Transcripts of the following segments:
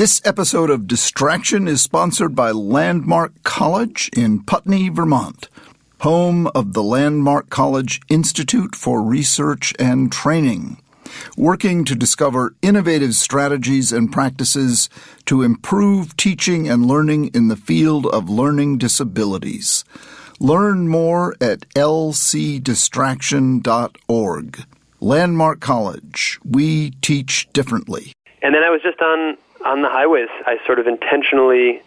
This episode of Distraction is sponsored by Landmark College in Putney, Vermont, home of the Landmark College Institute for Research and Training, working to discover innovative strategies and practices to improve teaching and learning in the field of learning disabilities. Learn more at lcdistraction.org. Landmark College. We teach differently. And then I was just on the highways. I sort of intentionally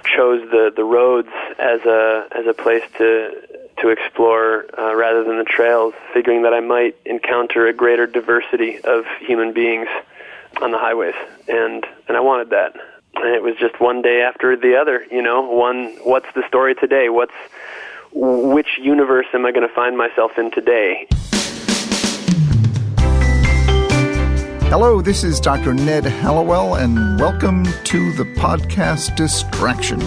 chose the roads as a place to explore rather than the trails, figuring that I might encounter a greater diversity of human beings on the highways, and I wanted that. And it was just one day after the other, what's the story today? Which universe am I going to find myself in today? Hello, this is Dr. Ned Hallowell, and welcome to the podcast Distraction.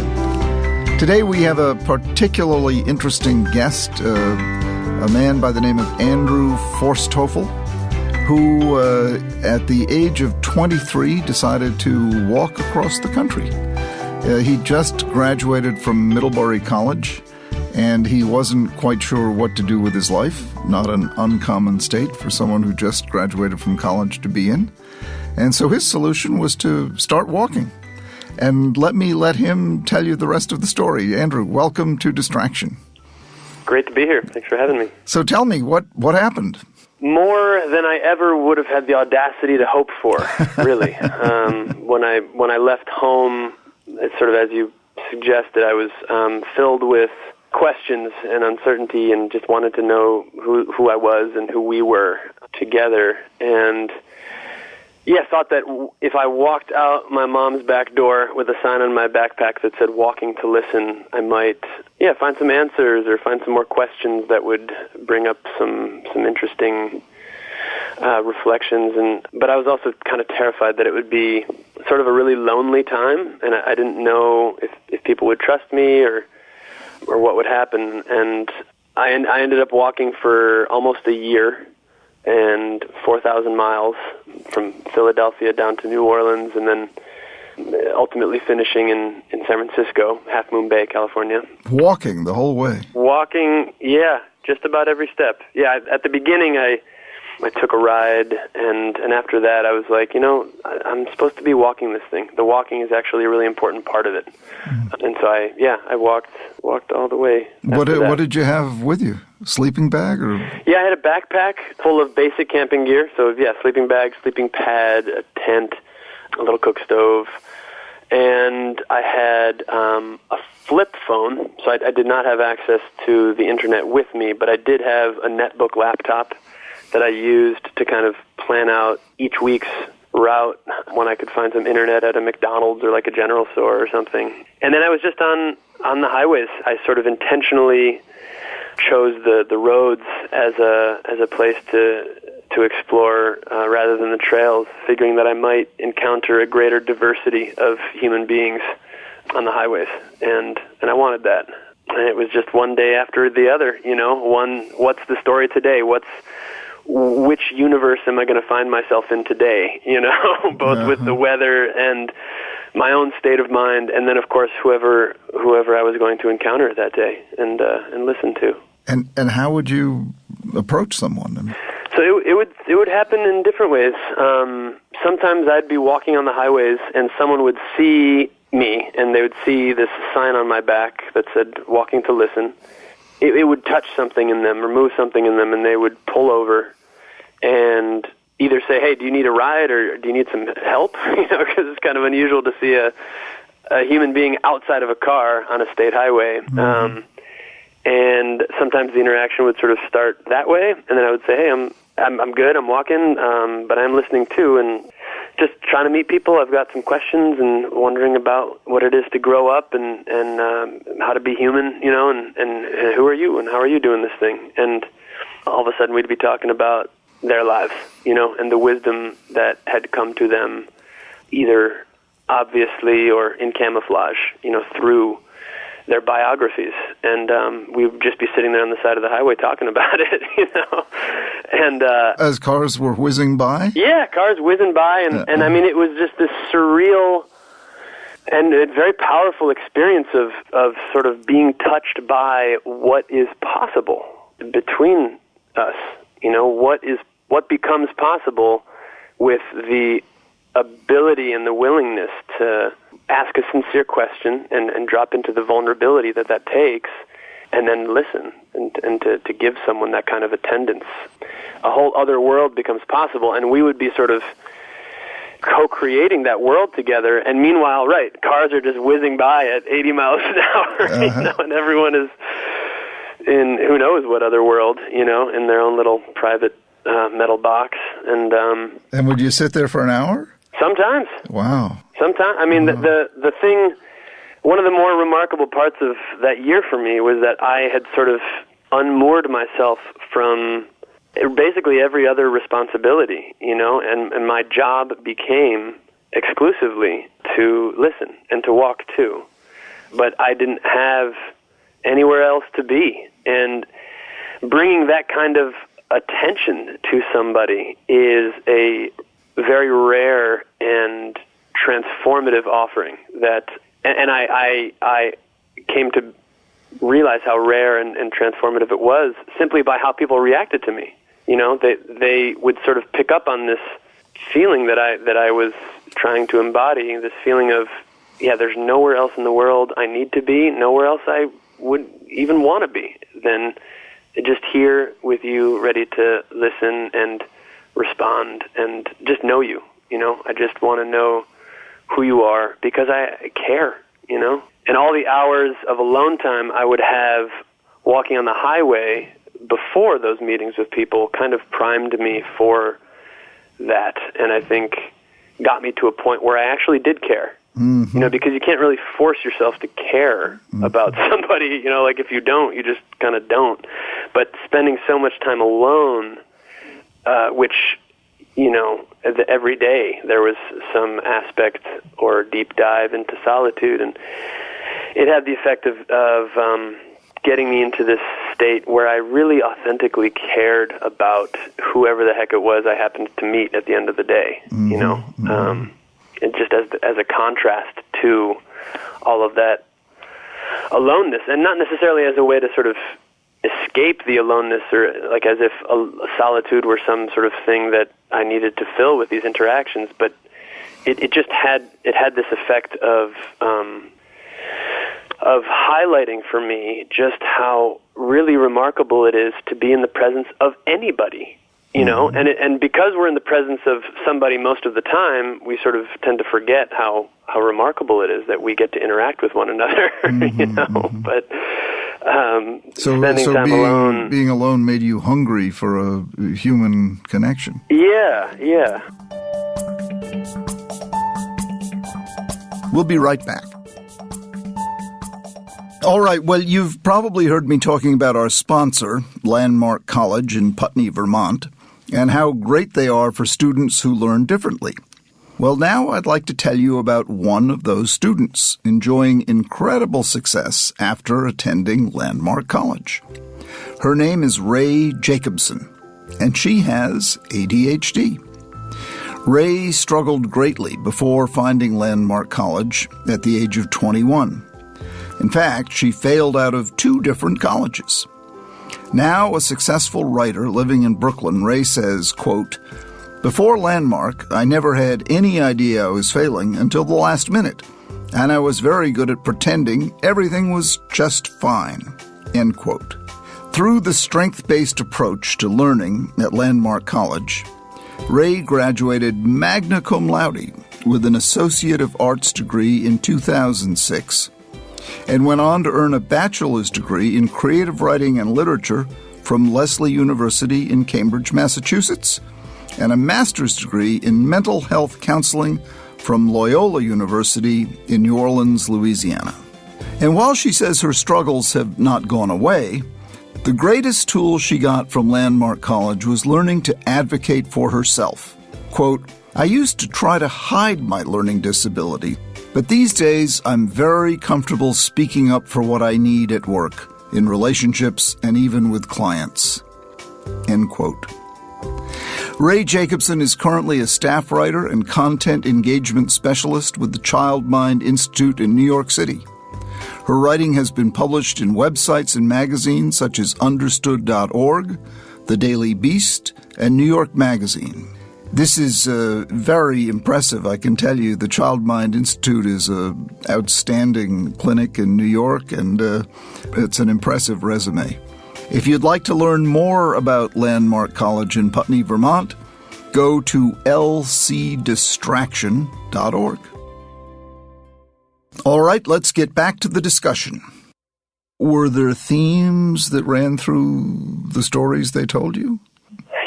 Today we have a particularly interesting guest, a man by the name of Andrew Forsthoefel, who at the age of 23 decided to walk across the country. He just graduated from Middlebury College, and he wasn't quite sure what to do with his life. Not an uncommon state for someone who just graduated from college to be in. And so his solution was to start walking. And let him tell you the rest of the story. Andrew, welcome to Distraction. Great to be here. Thanks for having me. So tell me, what happened? More than I ever would have had the audacity to hope for, really. When I left home, it's sort of as you suggested, I was filled with questions and uncertainty, and just wanted to know who I was and who we were together. And thought that if I walked out my mom's back door with a sign on my backpack that said "Walking to Listen," I might find some answers or find some more questions that would bring up some interesting reflections. But I was also kind of terrified that it would be sort of a really lonely time, and I didn't know if people would trust me or what would happen. And I ended up walking for almost a year and 4,000 miles from Philadelphia down to New Orleans, and then ultimately finishing in San Francisco, Half Moon Bay, California. Walking the whole way? Walking, just about every step. At the beginning I took a ride, and after that I was like, I'm supposed to be walking this thing. The walking is actually a really important part of it. And so I walked all the way. What did you have with you? Sleeping bag? Or? Yeah, I had a backpack full of basic camping gear. So sleeping bag, sleeping pad, a tent, a little cook stove, and I had a flip phone. So I did not have access to the internet with me, but I did have a netbook laptop that I used to kind of plan out each week's route when I could find some internet at a McDonald's or like a general store or something. And then I was just on the highways. I sort of intentionally chose the roads as a place to explore rather than the trails, figuring that I might encounter a greater diversity of human beings on the highways. And I wanted that. And it was just one day after the other, what's the story today? Which universe am I going to find myself in today, both with the weather and my own state of mind, and then, of course, whoever I was going to encounter that day and listen to. And how would you approach someone? So it would happen in different ways. Sometimes I'd be walking on the highways, and someone would see me, and they would see this sign on my back that said "Walking to Listen." It would touch something in them, remove something in them, and they would pull over and either say, "Hey, do you need a ride, or do you need some help?" Because it's kind of unusual to see a human being outside of a car on a state highway. Mm-hmm. And sometimes the interaction would sort of start that way, and then I would say, "Hey, I'm good. I'm walking, but I'm listening too, and just trying to meet people. I've got some questions and wondering about what it is to grow up and how to be human, and who are you and how are you doing this thing?" And all of a sudden we'd be talking about their lives, and the wisdom that had come to them either obviously or in camouflage, through their biographies. And we would just be sitting there on the side of the highway talking about it, And as cars were whizzing by? Yeah, cars whizzing by, and I mean, it was just this surreal And a very powerful experience of sort of being touched by what is possible between us. What becomes possible with the ability and the willingness to ask a sincere question and drop into the vulnerability that takes, and then listen and to give someone that kind of attendance. A whole other world becomes possible, and we would be sort of co-creating that world together, and meanwhile, right, cars are just whizzing by at 80 miles an hour, and everyone is in who knows what other world, in their own little private metal box. And would you sit there for an hour? Sometimes. Wow. Sometimes. I mean, the thing, one of the more remarkable parts of that year for me was that I had sort of unmoored myself from basically every other responsibility, and my job became exclusively to listen and to walk too. But I didn't have anywhere else to be. And bringing that kind of attention to somebody is a very rare and transformative offering and I came to realize how rare and transformative it was simply by how people reacted to me. They would sort of pick up on this feeling that I was trying to embody, this feeling of, there's nowhere else in the world I need to be, nowhere else I would even want to be than just here with you, ready to listen and respond and just know you. I just want to know who you are because I care, And all the hours of alone time I would have walking on the highway before those meetings with people kind of primed me for that, and I think got me to a point where I actually did care. Mm-hmm. Because you can't really force yourself to care about somebody, like if you don't, you just kind of don't. But spending so much time alone, which, every day there was some aspect or deep dive into solitude, and it had the effect of getting me into this state where I really authentically cared about whoever the heck it was I happened to meet at the end of the day, and just as a contrast to all of that aloneness, and not necessarily as a way to sort of escape the aloneness, or like as if a solitude were some sort of thing that I needed to fill with these interactions, but it just had this effect of highlighting for me just how really remarkable it is to be in the presence of anybody. And because we're in the presence of somebody most of the time, we sort of tend to forget how remarkable it is that we get to interact with one another, But spending time alone... being alone made you hungry for a human connection. Yeah. We'll be right back. All right, well, you've probably heard me talking about our sponsor, Landmark College in Putney, Vermont, and how great they are for students who learn differently. Well, now I'd like to tell you about one of those students enjoying incredible success after attending Landmark College. Her name is Ray Jacobson, and she has ADHD. Ray struggled greatly before finding Landmark College at the age of 21. In fact, she failed out of 2 different colleges. Now a successful writer living in Brooklyn, Ray says, quote, "Before Landmark, I never had any idea I was failing until the last minute, and I was very good at pretending everything was just fine." End quote. Through the strength-based approach to learning at Landmark College, Ray graduated magna cum laude with an Associate of Arts degree in 2006 and went on to earn a bachelor's degree in creative writing and literature from Lesley University in Cambridge, Massachusetts, and a master's degree in mental health counseling from Loyola University in New Orleans, Louisiana. And while she says her struggles have not gone away, the greatest tool she got from Landmark College was learning to advocate for herself. Quote, "I used to try to hide my learning disability, but these days I'm very comfortable speaking up for what I need at work, in relationships, and even with clients." End quote. Ray Jacobson is currently a staff writer and content engagement specialist with the Child Mind Institute in New York City. Her writing has been published in websites and magazines such as Understood.org, The Daily Beast, and New York Magazine. This is very impressive, I can tell you. The Child Mind Institute is an outstanding clinic in New York, and it's an impressive resume. If you'd like to learn more about Landmark College in Putney, Vermont, go to lcdistraction.org. All right, let's get back to the discussion. Were there themes that ran through the stories they told you?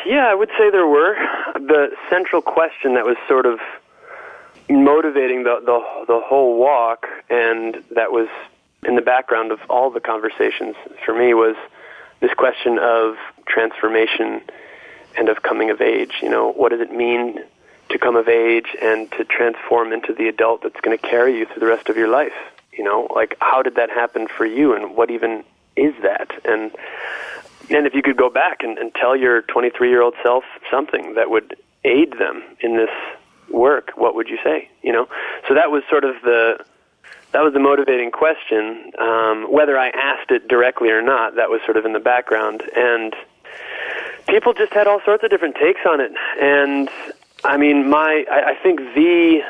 Yeah, I would say there were. The central question that was sort of motivating the whole walk, and that was in the background of all the conversations for me, was this question of transformation and of coming of age. You know, what does it mean to come of age and to transform into the adult that's going to carry you through the rest of your life? You know, like, how did that happen for you, and what even is that? And if you could go back and tell your 23-year-old self something that would aid them in this work, what would you say? You know, so that was sort of the motivating question. Whether I asked it directly or not, that was sort of in the background, and people just had all sorts of different takes on it. And I mean, I think the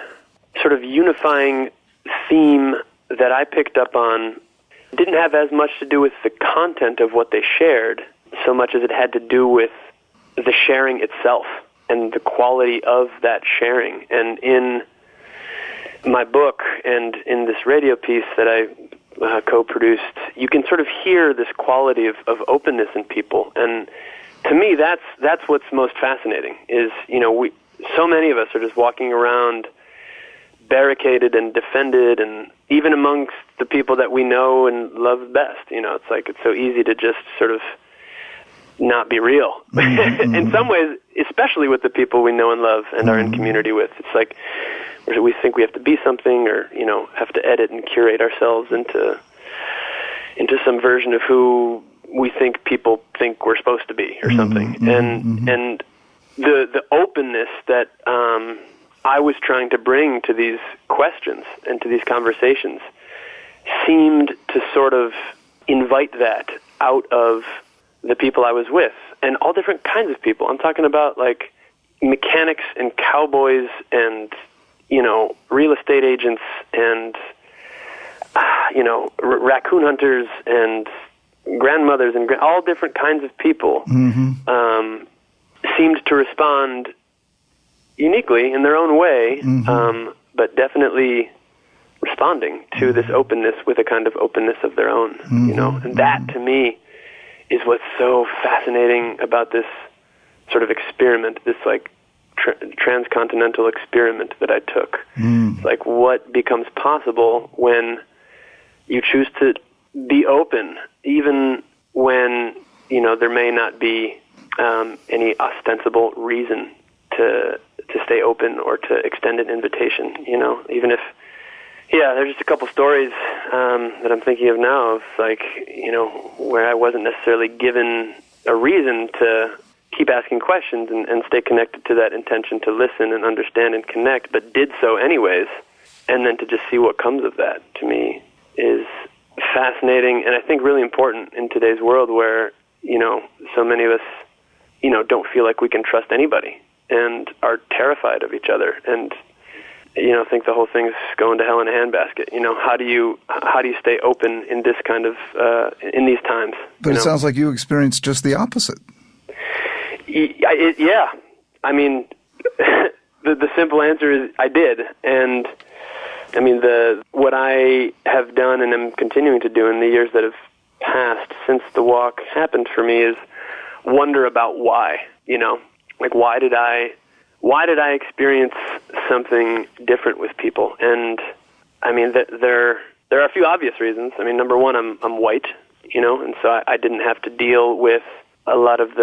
sort of unifying theme that I picked up on didn't have as much to do with the content of what they shared, so much as it had to do with the sharing itself and the quality of that sharing. And in my book and in this radio piece that I co-produced, you can sort of hear this quality of openness in people. And to me, that's what's most fascinating, is, you know, so many of us are just walking around barricaded and defended, and even amongst the people that we know and love best, you know, it's like it's so easy to just sort of not be real. Mm-hmm. In some ways, especially with the people we know and love and are in community with. It's like we think we have to be something, or, you know, have to edit and curate ourselves into some version of who we think people think we're supposed to be, or something. And the openness that I was trying to bring to these questions and to these conversations seemed to sort of invite that out of the people I was with, and all different kinds of people. I'm talking about, like, mechanics and cowboys and, you know, real estate agents and, you know, raccoon hunters and grandmothers and all different kinds of people seemed to respond uniquely in their own way, but definitely responding to this openness with a kind of openness of their own, you know. And that, to me, is what's so fascinating about this sort of experiment, this, like, transcontinental experiment that I took. It's like, what becomes possible when you choose to be open, even when, you know, there may not be any ostensible reason to stay open or to extend an invitation, you know, even if, there's just a couple stories that I'm thinking of now of, like, you know, where I wasn't necessarily given a reason to keep asking questions and stay connected to that intention to listen and understand and connect, but did so anyways, and then to just see what comes of that, to me, is fascinating, and I think really important in today's world where, you know, so many of us, you know, don't feel like we can trust anybody and are terrified of each other, and, you know, think the whole thing's going to hell in a handbasket. You know, how do you stay open in this kind of in these times? But it sounds like you experienced just the opposite. Yeah, I mean, the simple answer is I did, and I mean what I have done and am continuing to do in the years that have passed since the walk happened for me is wonder about why. You know, like, why did I experience something different with people? And I mean, there are a few obvious reasons. I mean, number one, I'm white, you know, and so I didn't have to deal with a lot of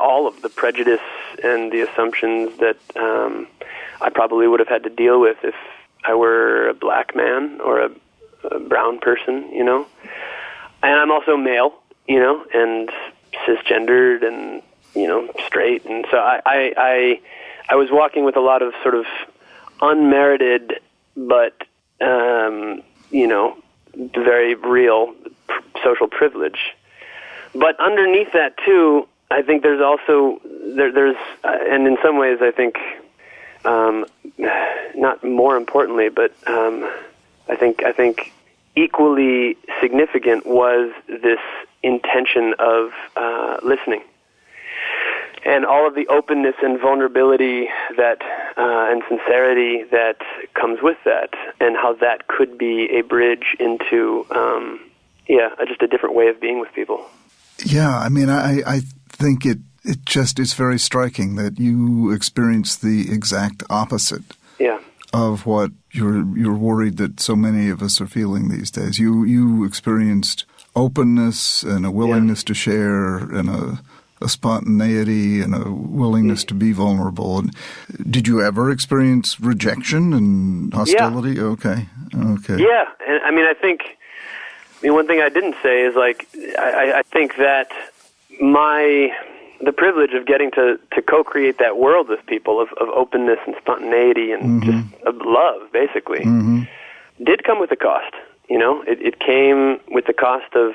all of the prejudice and the assumptions that I probably would have had to deal with if I were a black man or a brown person, you know. And I'm also male, you know, and cisgendered and, you know, straight. And so I was walking with a lot of sort of unmerited but, very real social privilege. But underneath that, too, I think there's also, and in some ways I think, not more importantly, but I think equally significant was this intention of listening. And all of the openness and vulnerability that and sincerity that comes with that, and how that could be a bridge into, just a different way of being with people. Yeah, I mean, I think it just is very striking that you experience the exact opposite of what you're worried that so many of us are feeling these days. You experienced openness and a willingness to share and a spontaneity and a willingness to be vulnerable. And did you ever experience rejection and hostility? Yeah. Okay. Yeah, and I think one thing I didn't say is I think that the privilege of getting to co-create that world with people of openness and spontaneity and just of love, basically, did come with a cost. It came with the cost of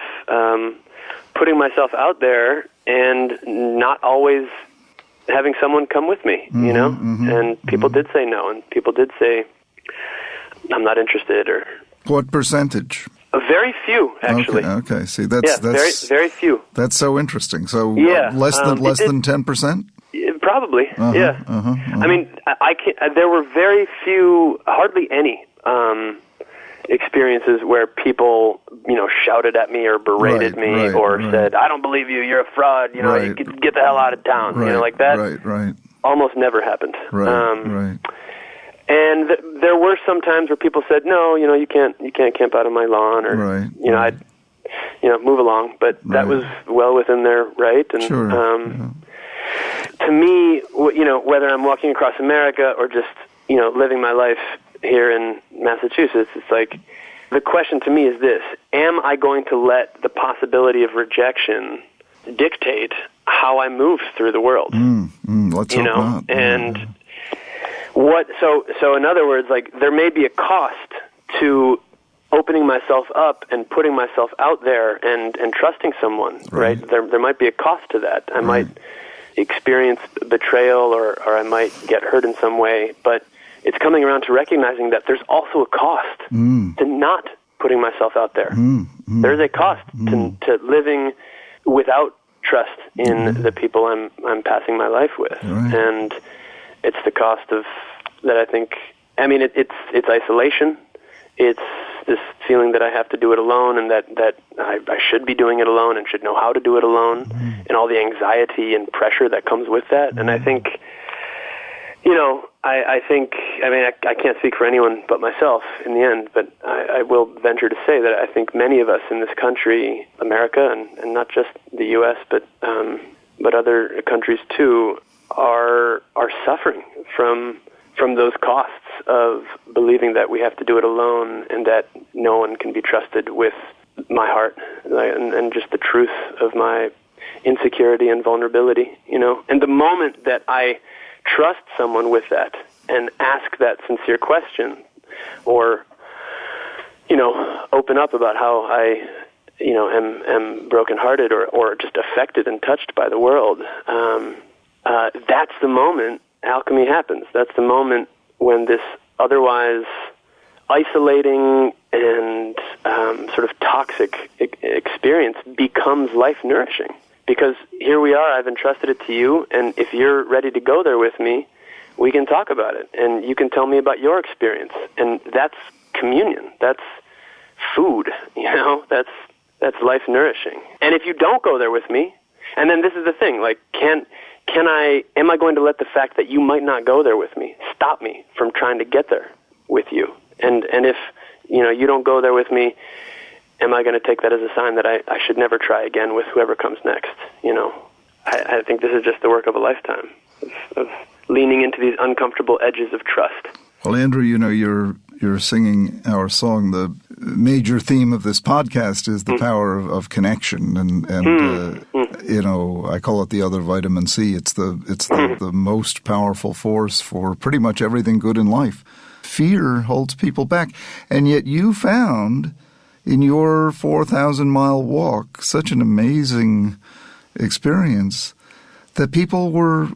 putting myself out there and not always having someone come with me, and people did say no, and people did say, I'm not interested, or... What percentage? Very few, actually. Okay. See, that's very, very few. That's so interesting. So less than 10%? Probably. I mean, I can't, there were very few, hardly any experiences where people, shouted at me or berated me or said, "I don't believe you. You're a fraud. You could get the hell out of town." Like that. Right. Almost never happened. Right. And there were some times where people said, "No, you can't camp out on my lawn," or I'd move along. But that was well within their right. And to me, whether I'm walking across America or just living my life here in Massachusetts, it's like the question to me is this: am I going to let the possibility of rejection dictate how I move through the world? Let's hope not. And what? So in other words, there may be a cost to opening myself up and putting myself out there and trusting someone, right? There might be a cost to that. I might experience betrayal or I might get hurt in some way, but it's coming around to recognizing that there's also a cost to not putting myself out there. There's a cost to living without trust in the people I'm passing my life with, and it's the cost of that. I think. I mean, it's isolation. It's this feeling that I have to do it alone, and that I should be doing it alone and should know how to do it alone, and all the anxiety and pressure that comes with that. And I think, I can't speak for anyone but myself in the end, but I will venture to say that I think many of us in this country, America, and not just the U.S., but other countries too, are suffering from those costs of believing that we have to do it alone and that no one can be trusted with my heart and just the truth of my insecurity and vulnerability, And the moment that I trust someone with that and ask that sincere question or, open up about how I, am brokenhearted or just affected and touched by the world, that's the moment alchemy happens. That's the moment when this otherwise isolating and sort of toxic experience becomes life-nourishing. Because here we are, I've entrusted it to you, and if you're ready to go there with me, we can talk about it, and you can tell me about your experience. And that's communion. That's food, that's life-nourishing. And if you don't go there with me, and then this is the thing, am I going to let the fact that you might not go there with me stop me from trying to get there with you? And if, you don't go there with me, am I going to take that as a sign that I should never try again with whoever comes next? I think this is just the work of a lifetime of leaning into these uncomfortable edges of trust. Well, Andrew, you're singing our song. The major theme of this podcast is the power of connection, and I call it the other vitamin C. It's the most powerful force for pretty much everything good in life. Fear holds people back. And yet you found in your 4,000-mile walk such an amazing experience that people were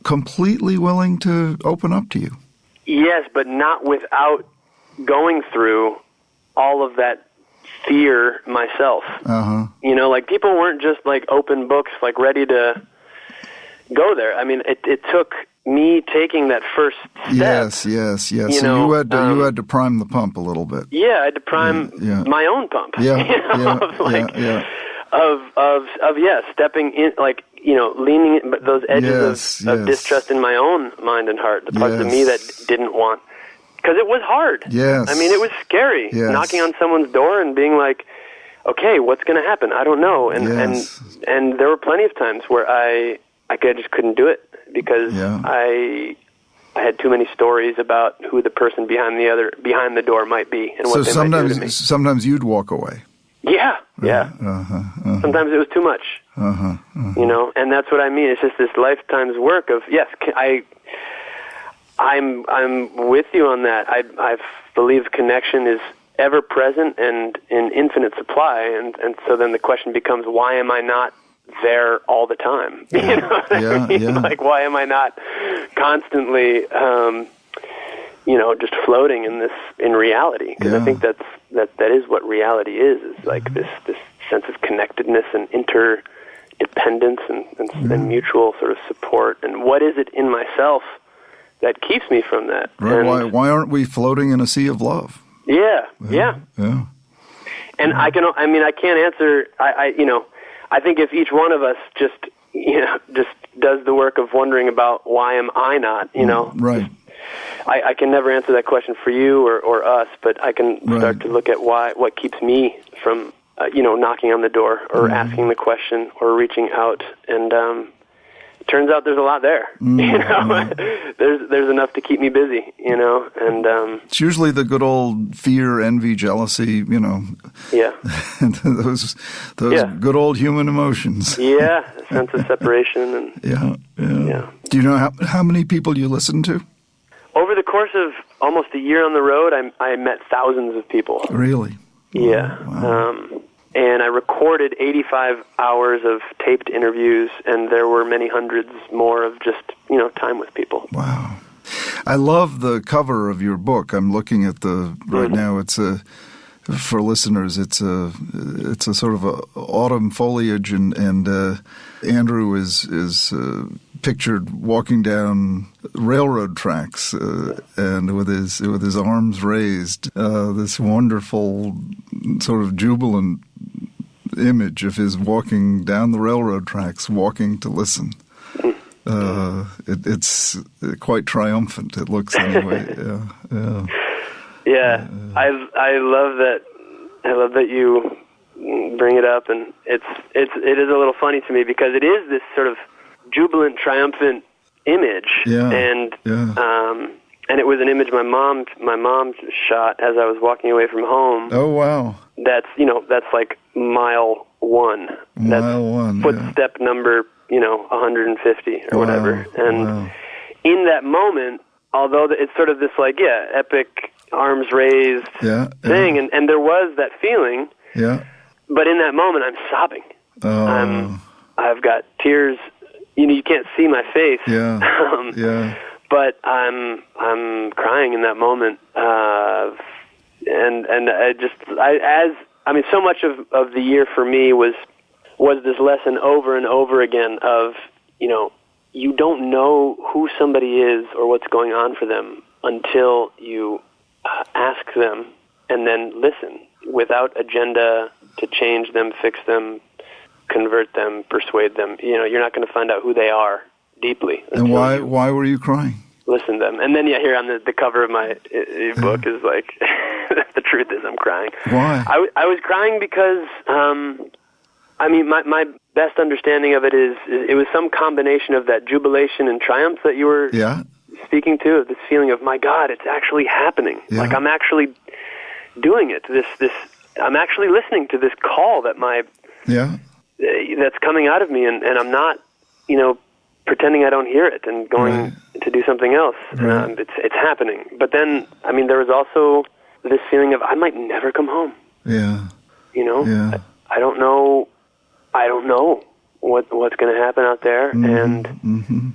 completely willing to open up to you. Yes, but not without going through all of that fear myself. Uh-huh. Like people weren't just like open books, like ready to go there. I mean, it took me taking that first step. Yes. So you had to prime the pump a little bit. Yeah, I had to prime my own pump. Stepping in, leaning in, but those edges of distrust in my own mind and heart, the parts of me that didn't want. Because it was hard. Yes. I mean, it was scary. Yes. Knocking on someone's door and being like, okay, what's going to happen? I don't know. And there were plenty of times where I just couldn't do it because I had too many stories about who the person behind the door might be and what they might do to me. Sometimes you'd walk away. Yeah. Sometimes it was too much. And that's what I mean. It's just this lifetime's work of, yes, I'm with you on that. I believe connection is ever present and in infinite supply, and so then the question becomes, why am I not there all the time? You know what I mean? Like, why am I not constantly, just floating in reality? Because I think that is what reality is like this sense of connectedness and interdependence and mutual sort of support. And what is it in myself that keeps me from that? Right. Why aren't we floating in a sea of love? Yeah. And I can't answer. I think if each one of us just does the work of wondering about why am I not, right. I can never answer that question for you or us, but I can start to look at what keeps me from, knocking on the door or asking the question or reaching out. And it turns out there's a lot there. There's enough to keep me busy. And it's usually the good old fear, envy, jealousy. those good old human emotions. A sense of separation and Do you know how many people you listen to? Over the course of almost a year on the road, I met thousands of people. Really? Yeah. Wow. And I recorded 85 hours of taped interviews, and there were many hundreds more of just, time with people. Wow. I love the cover of your book. I'm looking at right now. It's for listeners, it's a sort of a autumn foliage, and Andrew is pictured walking down railroad tracks and with his arms raised. This wonderful sort of jubilant image of his walking down the railroad tracks, walking to listen. It's quite triumphant. It looks anyway. I love that. I love that you bring it up, and it is a little funny to me because it is this sort of jubilant, triumphant image, and it was an image my mom shot as I was walking away from home. Oh wow! That's like mile one. Footstep number 150 or whatever. And in that moment, although it's sort of this epic arms raised thing, and there was that feeling. Yeah. But in that moment, I'm sobbing. Oh. I've got tears. You can't see my face. Yeah. But I'm crying in that moment. And so much of the year for me was this lesson over and over again of, you don't know who somebody is or what's going on for them until you ask them and then listen without agenda to change them, fix them, convert them, persuade them. You're not going to find out who they are deeply. And why were you crying? Listen to them. And then here on the cover of my book is like, the truth is I'm crying. Why? I was crying because, my best understanding of it is it was some combination of that jubilation and triumph that you were speaking to, of this feeling of, my God, it's actually happening. Yeah. Like I'm actually doing it. I'm actually listening to this call that that's coming out of me, and I'm not, pretending I don't hear it and going to do something else. Right. It's happening. But then, there was also this feeling of I might never come home. Yeah. Yeah. I don't know. I don't know what's going to happen out there, and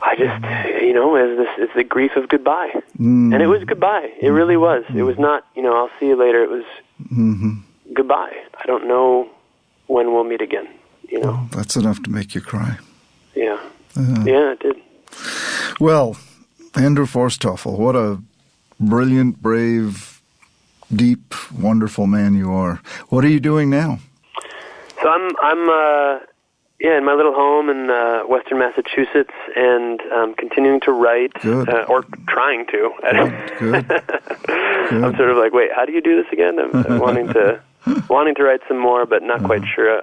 I just, it's the grief of goodbye, and it was goodbye. It really was. It was not, I'll see you later. It was goodbye. I don't know when we'll meet again. Oh, that's enough to make you cry. Yeah. Yeah, it did. Well, Andrew Forsthoefel, what a brilliant, brave, deep, wonderful man you are. What are you doing now? So I'm in my little home in western Massachusetts, and continuing to write, or trying to. Good. I'm sort of like, wait, how do you do this again? I'm wanting to write some more, but not quite sure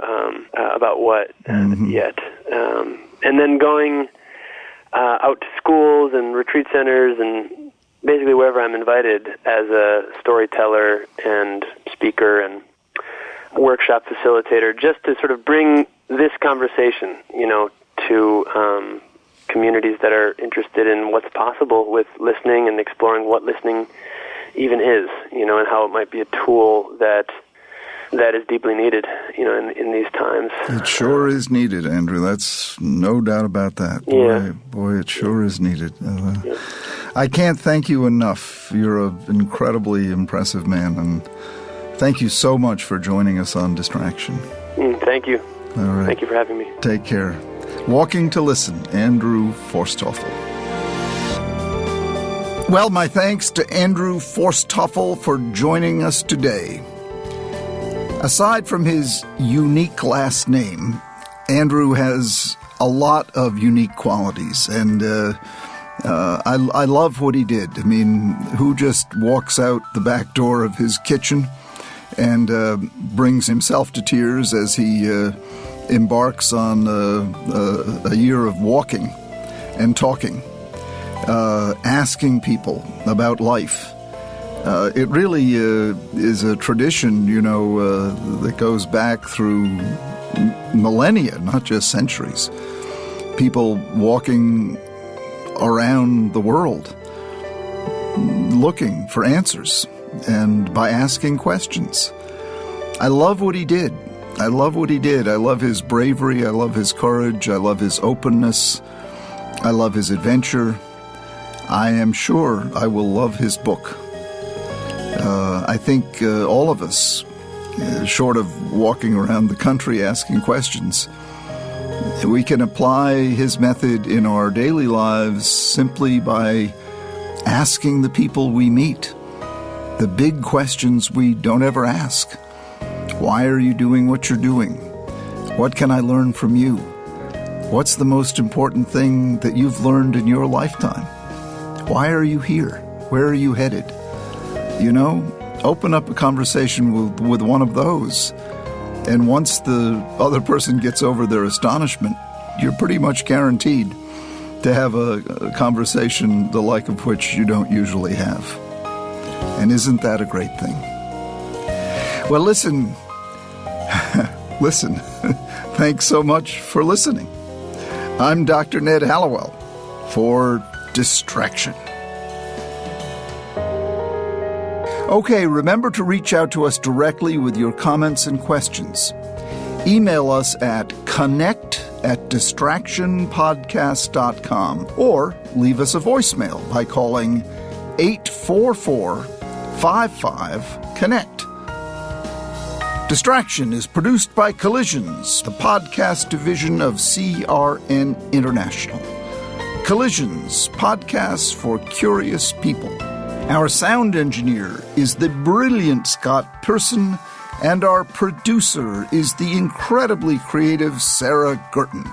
about what yet. And then going out to schools and retreat centers and basically wherever I'm invited as a storyteller and speaker and workshop facilitator, just to sort of bring this conversation, to communities that are interested in what's possible with listening and exploring what listening even is, and how it might be a tool that is deeply needed, in these times. It sure is needed, Andrew. That's no doubt about that. Boy, it sure is needed. I can't thank you enough. You're an incredibly impressive man, and thank you so much for joining us on Distraction. Thank you. All right. Thank you for having me. Take care. Walking to Listen, Andrew Forsthoefel. Well, my thanks to Andrew Forsthoefel for joining us today. Aside from his unique last name, Andrew has a lot of unique qualities, and I love what he did. Who just walks out the back door of his kitchen and brings himself to tears as he embarks on a year of walking and talking, asking people about life. It really is a tradition, that goes back through millennia, not just centuries. People walking around the world looking for answers and by asking questions. I love what he did. I love his bravery. I love his courage. I love his openness. I love his adventure. I am sure I will love his book. I think all of us, short of walking around the country asking questions, we can apply his method in our daily lives simply by asking the people we meet the big questions we don't ever ask. Why are you doing what you're doing? What can I learn from you? What's the most important thing that you've learned in your lifetime? Why are you here? Where are you headed? Open up a conversation with one of those. And once the other person gets over their astonishment, you're pretty much guaranteed to have a conversation the like of which you don't usually have. And isn't that a great thing? Well, listen. Thanks so much for listening. I'm Dr. Ned Hallowell for Distraction. Okay, remember to reach out to us directly with your comments and questions. Email us at connect@distractionpodcast.com or leave us a voicemail by calling 844-55-CONNECT. Distraction is produced by Collisions, the podcast division of CRN International. Collisions, podcasts for curious people. Our sound engineer is the brilliant Scott Pearson, and our producer is the incredibly creative Sarah Gurton.